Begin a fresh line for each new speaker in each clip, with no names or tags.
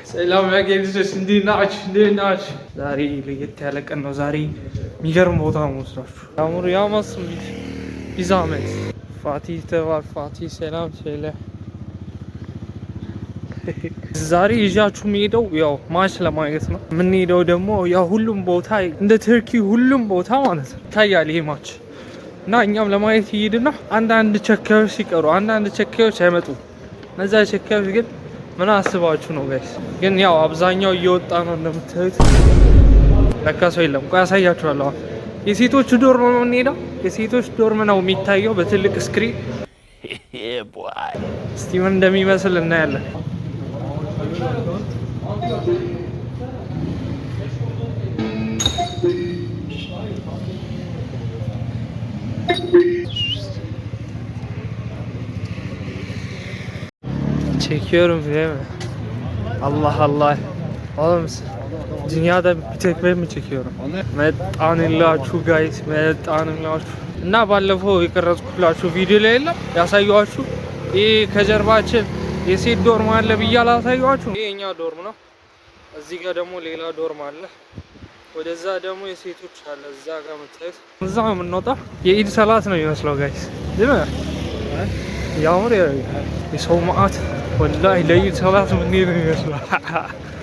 ሰላም ያገኝሽ እንዴት ናችሁ? ዛሬ ለየት ያለ ቀን ነው። ዛሬ የሚገርም ቦታ ነው የምወስዳችሁ። አሙር ያማስ ቢዛመት ፋቲ ተባል ፋቲ ሰላም ሰለ ዛሬ ይዣችሁ የምሄደው ያው ማች ለማየት ነው። የምንሄደው ደግሞ ያው ሁሉም ቦታ እንደ ቱርኪ ሁሉም ቦታ ማለት ነው ይታያል ይሄ ማች እና እኛም ለማየት ይሄድና አንዳንድ ቸካዮች ሲቀሩ አንዳንድ ቸካዮች አይመጡም። እነዛ ቸካዮች ግን ምን አስባችሁ ነው ጋይስ? ግን ያው አብዛኛው እየወጣ ነው እንደምታዩት። ለካ ሰው የለም። ቆይ አሳያችኋለሁ። የሴቶች ዶርም ነው የምንሄደው። የሴቶች ዶርም ነው የሚታየው በትልቅ ስክሪን። እስቲ ምን እንደሚመስል እናያለን። Çekiyorum değil mi? Allah Allah. Oğlum dünyada bir tek ben mi çekiyorum? Metanillahu guys, metanillahu. እና ባለፈው የቀረጽኩላችሁ ቪዲዮ ላይ የለም ያሳየኋችሁ ይሄ ከጀርባችን የሴት ዶርም አለ ብዬ አላሳየኋችሁ? ይሄ የኛ ዶርም ነው። እዚህ ጋር ደግሞ ሌላ ዶርም አለ። ወደዛ ደግሞ የሴቶች አለ። እዛ ጋር የምታዩት እዛ ነው የምንወጣው። የኢድ ሰላት ነው የሚመስለው ጋይስ። ያምር የሰው መዓት ወላሂ ለኢድ ሰላት ምን ነው የሚመስለው።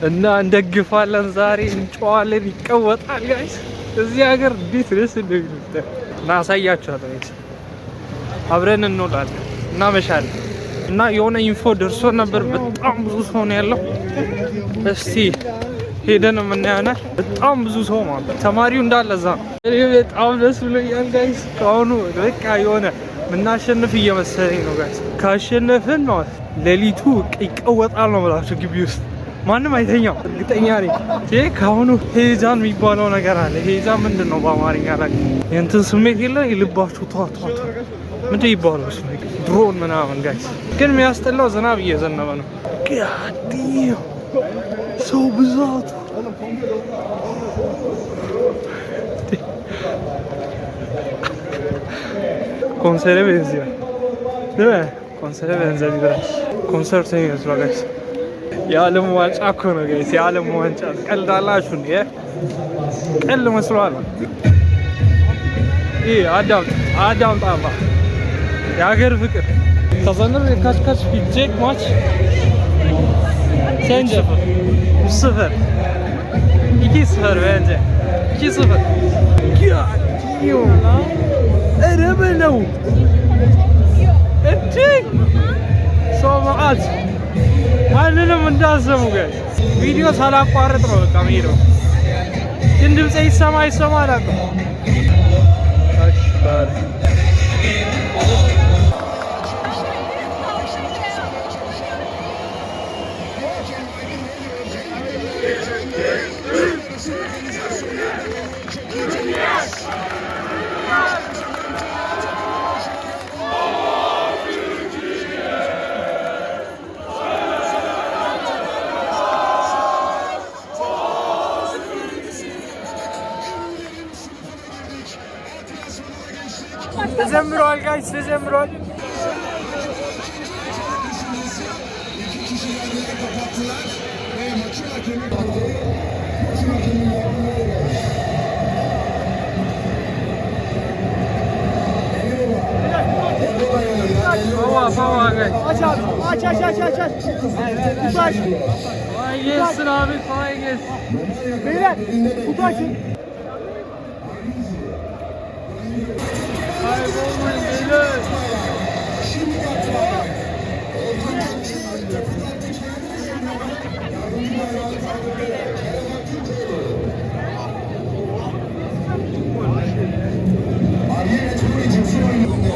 እና እንደግፋለን ዛሬ እንጨዋለን። ይቀወጣል ጋይስ። እዚህ ሀገር እንዴት ደስ እንደሚል እና አሳያችኋለሁ ጋይስ። አብረን እንውላለን እና መሻለን እና የሆነ ኢንፎ ደርሶ ነበር። በጣም ብዙ ሰው ነው ያለው። እስቲ ሄደን የምናየው በጣም ብዙ ሰው ማለት ተማሪው እንዳለ እዛ ነው። እኔ በጣም ደስ ብሎኛል ጋይስ። ከአሁኑ በቃ የሆነ ምናሸንፍ እየመሰለኝ ነው ጋይስ። ካሸነፍን ነው ሌሊቱ ይቀወጣል ነው ብላችሁ ግቢ ውስጥ ማንም አይተኛም እርግጠኛ ነኝ። ይሄ ከአሁኑ ሄዛን የሚባለው ነገር አለ። ሄዛን ምንድን ነው በአማርኛ ላይ የእንትን ስሜት የለ የልባችሁ ቷቷ ምንድን ይባላል እሱ ነገር ድሮን ምናምን ጋይስ። ግን የሚያስጠላው ዝናብ እየዘነበ ነው። ጋዲዮ ሰው ብዛቱ konsere benziyor. Değil mi? Konsere benzer biraz. Konser ይመስላል ጋይስ። የዓለም ዋንጫ እኮ ነው ጋይስ። የዓለም ዋንጫ ቀልዳላችሁ እንዴ? ቀልድ መስሏል። ይሄ አዳም ጣባ የሀገር ፍቅር kazanır kaç bitecek maç? Sence? 0. 2-0 bence. 2-0. Ya diyor lan. Erebelau. Ettik. Soğuğat. ማንንም እንዳሰሙ ጋር ቪዲዮ ሳላቋርጥ ነው በቃ የምሄደው። ግን ድምጼ ይሰማ አላውቅም። ተጀምሯል ጋይስ ተጀምሯል። Baba gays. Aç abi. Aç. Aç. Kolay gelsin abi, kolay gelsin. Beyler, kutu açın. Kaybolmayın beyler.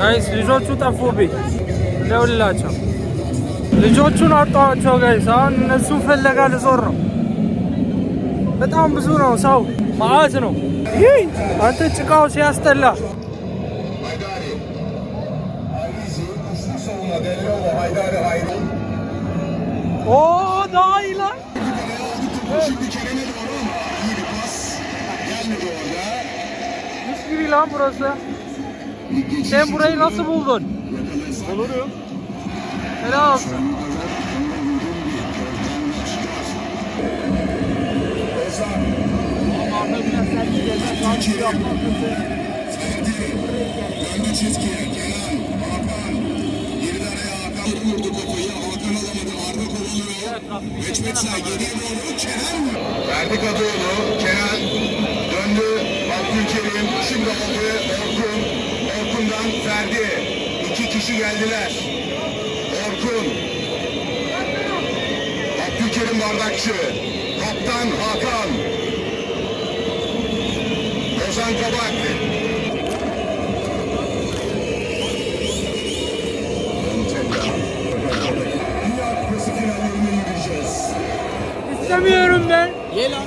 ጋይስ ልጆቹ ጠፉብኝ። ደውልላቸው። ልጆቹን አጣኋቸው ጋይስ። አሁን እነሱ ፍለጋ ልዞር ነው። በጣም ብዙ ነው ሰው መዓት ነው። ይህ አንተ ጭቃው ሲያስጠላ። ኦ ዳይላ mis gibi lan burası. Sen burayı nasıl buldun? Bulurum. Helal olsun.
Döndü çizgiye. Kenan, Hakan. Geriden ayağa Hakan vurdu kafayı. Hakan alamadı. Arda kovalıyor. Meçmetsa geriye doğru. Kenan. Ferdi Kadıoğlu. Kenan. Döndü. Abdülkerim. Şimdi aldı. Orkun. Orkun'dan Ferdi. 2 kişi geldiler. Orkun. Abdülkerim Bardakçı. Kaptan Hakan. Ozan Kabak.
İstemiyorum ben.
Ye lan.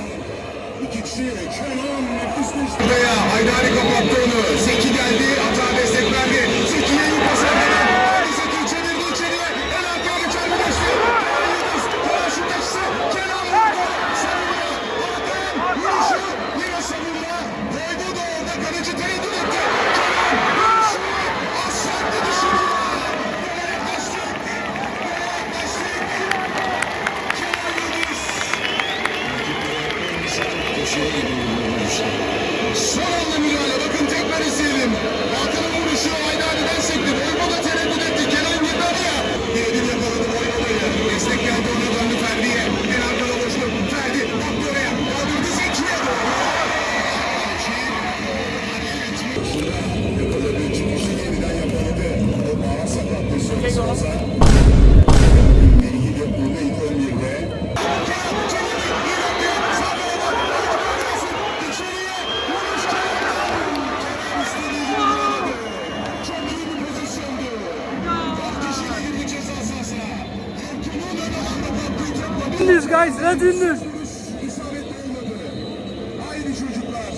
Buraya Haydari kapattı onu. Zeki geldi. Hata destek verdi. Zeki'ye iyi pas verdi. Zeki çevirdi içeriye. En arkaya geçer mi geçti? Kenan şut geçti. Kenan vurdu. Savunma. Hakan vuruşu. Yine savunma. Koydu da orada kaleci tereddüt etti. Kenan vuruşu. Aslandı dışarıya. Yaklaştık. Yaklaştık. Kenan Yıldız. Köşeye gidiyor. Son anda müdahale. Bakın tekrar izleyelim. Hakan'ın vuruşu Haydari'den sekti. Boyboda tereddüt etti. Kenan girdi araya. Birebir yakaladı Boyboda'yı. Destek geldi ona döndü Ferdi'ye. En arkada boşluk. Ferdi baktı oraya. Kaldırdı Zeki'ye doğru. Yakaladı. Çıkışı yeniden yakaladı. O bağ sakattı. Sonrası. Bilgi yapıldı ilk 11'de.
This guys, let's in this.
Haydi çocuklar.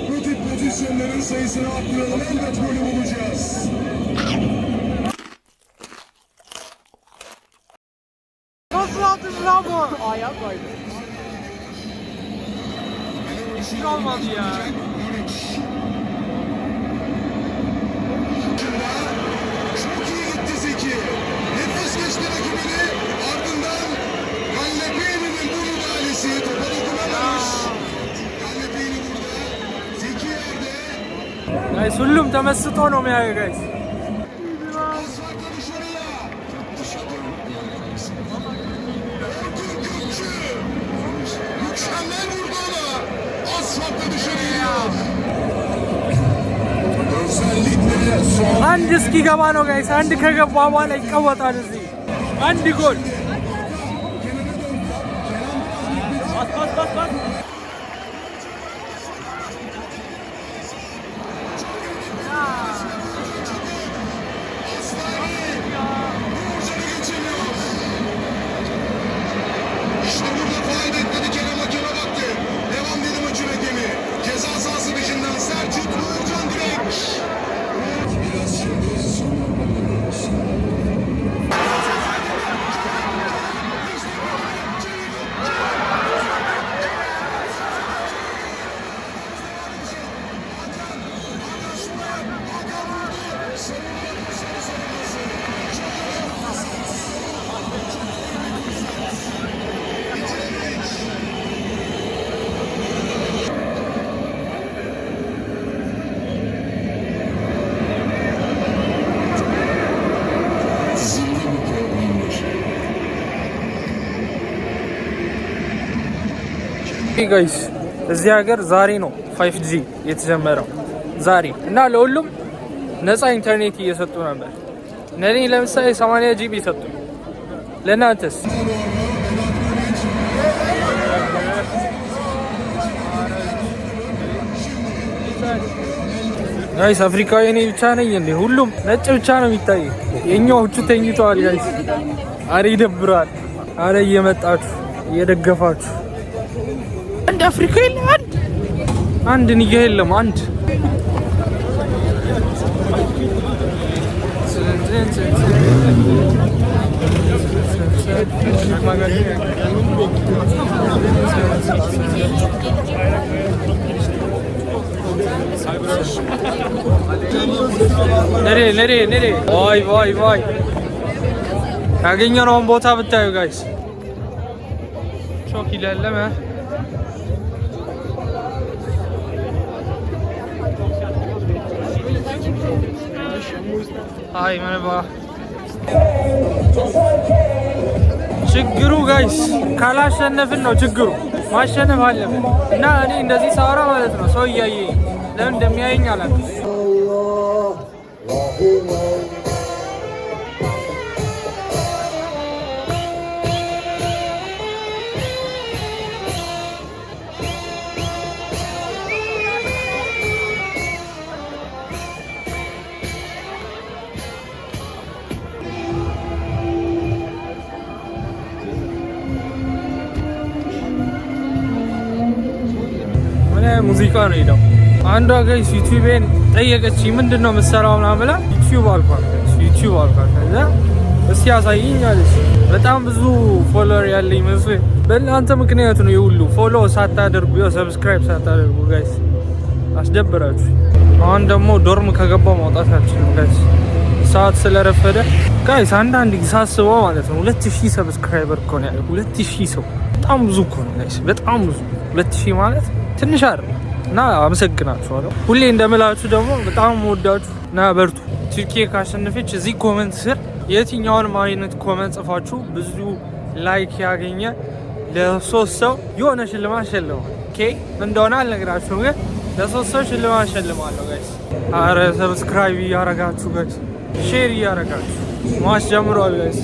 Bu tip pozisyonların sayısını arttıralım. Elbet golü bulacağız.
Nasıl attın lan bu? Ayak kaydı. Hiç olmadı ya.
Çok iyi gitti Zeki. Nefes geçti rakibini. Ardından Gallepeyni'nin bu müdahalesi. Topa dokunamamış. Gallepeyni burada. Zeki yerde.
Guys, ሁሉም ተመስጦ ነው የሚያየው guys.
Asfaltla dışarıya. Orkun Gökçü. Mükemmel vurdu ona. Asfaltla dışarıya. Özellikle son.
አንድ እስኪገባ ነው ጋይስ። አንድ ከገባ በኋላ ይቀወጣል እዚህ። አንድ ጎል
İşte burada faal bekledi Kerem hakeme baktı. Devam dedi maçın hakemi. Ceza sahası dışından Selçuk Uğurcan direkt. Biraz şimdi
ጋይስ እዚህ ሀገር ዛሬ ነው 5G የተጀመረው ዛሬ እና ለሁሉም ነፃ ኢንተርኔት እየሰጡ ነበር። ለኔ ለምሳሌ 80 ጂቢ ሰጡ። ለእናንተስ? ጋይስ አፍሪካዊ እኔ ብቻ ነኝ እንዴ? ሁሉም ነጭ ብቻ ነው የሚታየው። የኛዎቹ ተኝተዋል ጋይስ። አረ ይደብራል። አረ እየመጣችሁ እየደገፋችሁ አንድ አፍሪካ የለም። አንድ ንያ የለም። አንድ nereye? Vay. ያገኘነውን ቦታ ብታዩ ጋይስ። çok ilerleme. አይ መረባ ችግሩ ጋይስ ካላሸነፍን ነው ችግሩ። ማሸነፍ አለብን እና እኔ እንደዚህ ሳወራ ማለት ነው ሰው እያየኝ ለምን እንደሚያየኝ አላውቅም። ሙዚቃ ነው ሄደው አንዷ ጋይስ ዩቲዩብን ጠየቀች ምንድን ነው የምትሰራው ምናምን ብላ ዩቲዩብ አልኳት። ከዛ እስቲ ያሳይኝ አለች። በጣም ብዙ ፎሎወር ያለኝ መስሎኝ በእናንተ ምክንያት ነው የሁሉ ፎሎ ሳታደርጉ ሰብስክራይብ ሳታደርጉ ጋይስ አስደብራችሁ። አሁን ደግሞ ዶርም ከገባው ማውጣት አልችልም ጋይስ ሰዓት ስለረፈደ። ጋይስ አንዳንድ ጊዜ ሳስበው ማለት ነው 2000 ሰብስክራይበር እኮ ነው ያለው። 2000 ሰው በጣም ብዙ እኮ ነው ጋይስ፣ በጣም ብዙ 2000 ማለት ትንሽ አይደለም። እና አመሰግናችኋለሁ። ሁሌ እንደምላችሁ ደግሞ በጣም ወዳችሁ እና በርቱ። ቱርኪያ ካሸነፈች እዚህ ኮመንት ስር የትኛውንም አይነት ኮመንት ጽፋችሁ ብዙ ላይክ ያገኘ ለሶስት ሰው የሆነ ሽልማት ሸልማለሁ። ኦኬ እንደሆነ አልነግራችሁም፣ ግን ለሶስት ሰው ሽልማት ሸልማለሁ ጋይስ። አረ ሰብስክራይብ እያረጋችሁ ጋይስ፣ ሼር እያረጋችሁ ማሽ ጀምሯል ጋይስ።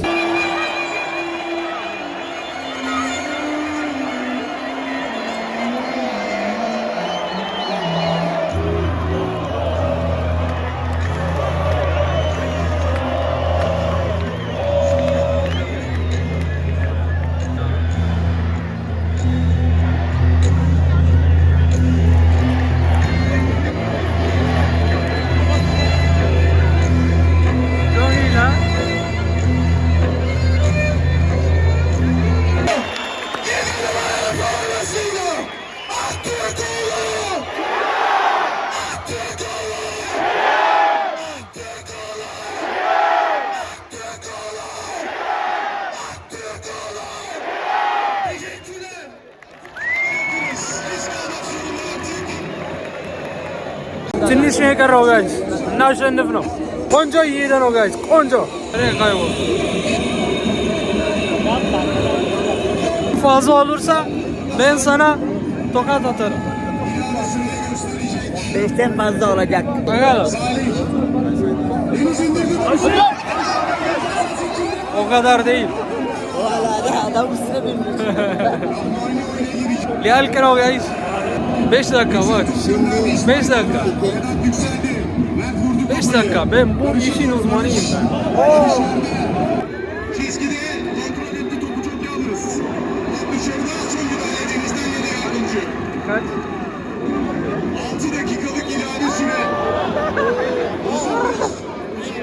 ትንሽ ነው የቀረው ጋይስ፣ እናሸንፍ ነው። ቆንጆ እየሄደ ነው ጋይስ፣ ቆንጆ fazla olursa ben sana tokat atarım.
5'ten fazla olacak.
Bakalım. O kadar değil.
O halde adam üstüne binmiş.
Gel o guys. 5 dakika bak. 5 dakika. 5 dakika. Ben bu işin uzmanıyım ben.
Çizgide kontrol etti, topu çok iyi alırız. Dışarıda son müdahale denizden yana yardımcı.
Kaç?
6 dakikalık ilave süre.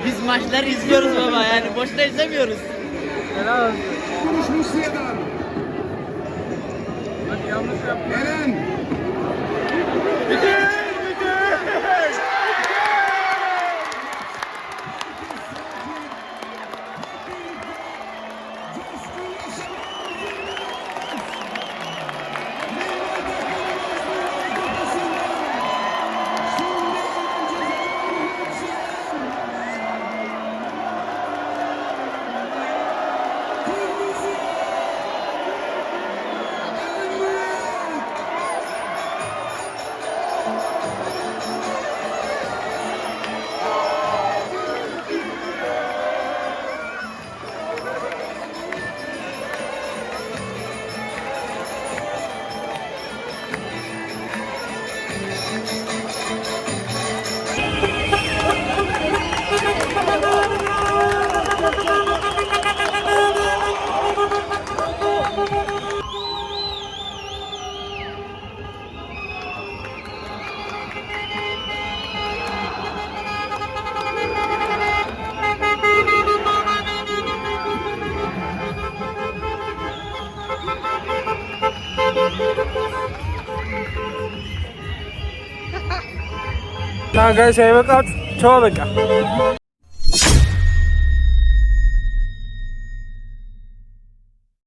Biz maçları izliyoruz baba, yani boşuna izlemiyoruz.
Helal olsun.
Vuruş Musliye'den.
Bak yanlış yaptım.
Eren.
Na guys, saya bakal coba beka.